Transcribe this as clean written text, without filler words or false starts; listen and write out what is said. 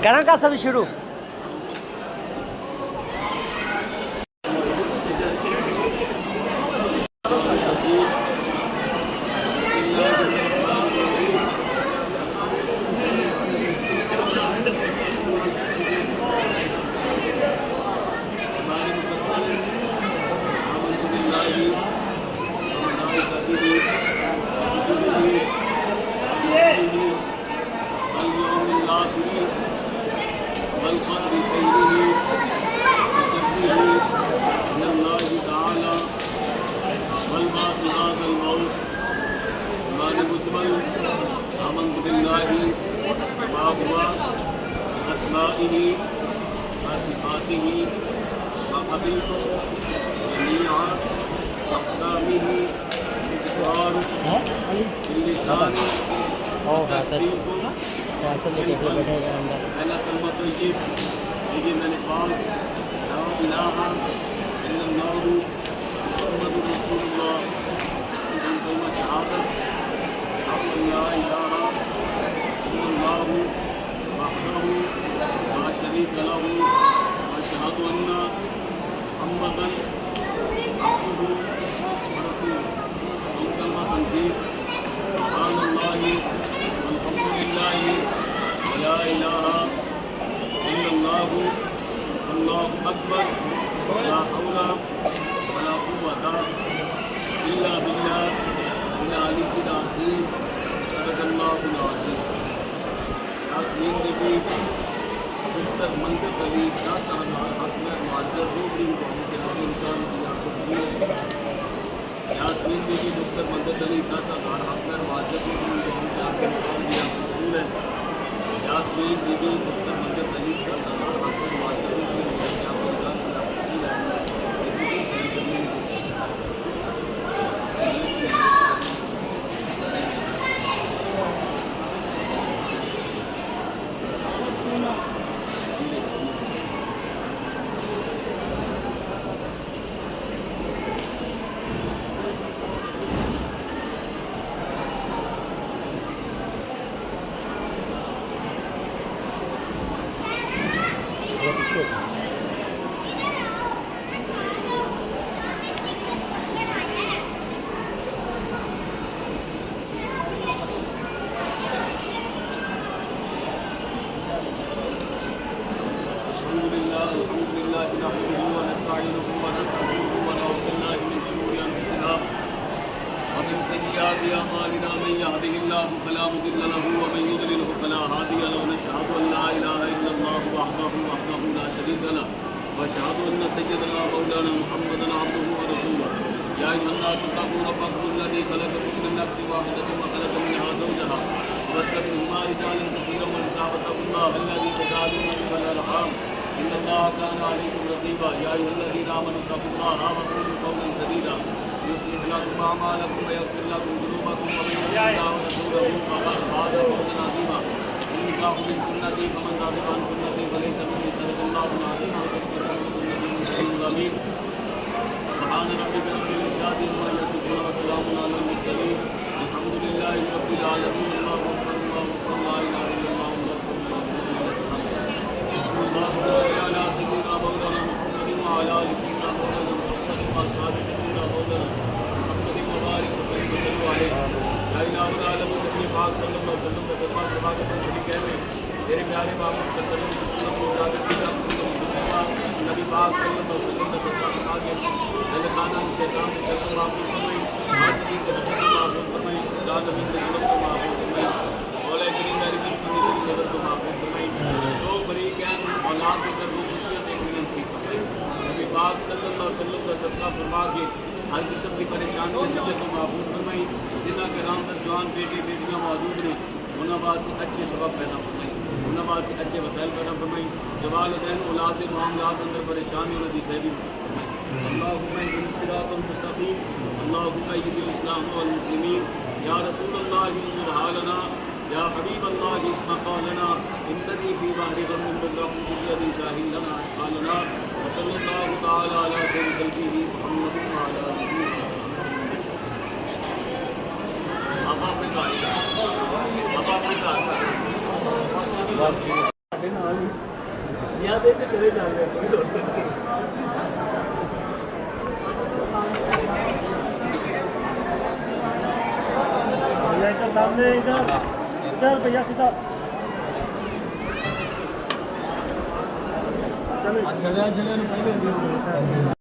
करा का सब शुरू हर किस्म की परेशानी तो महफूज फरमाई जिन्हों के राम जवान बेटे बेटियाँ मौजूद ने उन्होंने बाद से अच्छे सबब पैदा फरमाई उन्होंने बाद से अच्छे वसाइल पैदा फरमाई जो वालिदैन औलाद के मामलात अंदर परेशानी उन्होंने खैरी अल्लाहुम्मा सिरातल मुस्तकीम अल्लाहुम्मा इहदिल इस्लाम वल मुस्लिमीन या रसूलल्लाह इंजुर हालना या हबीब अल्लाह इस्मा क़ौलना इन्ननी फ़ी बहरि ग़म्मिन मुग़रक़ुन बिल्लज़ी साहिल लना अशक़ालना व सल्लल्लाहु तआला अला खैरि ख़ल्क़िही मुहम्मदिन व अला आलिहि अब आपने कहा देख के चले जा रहे हैं, कोई लोड नहीं। भैया इधर सामने, इधर भैया सीधा चलो। चलिया चलिया पहले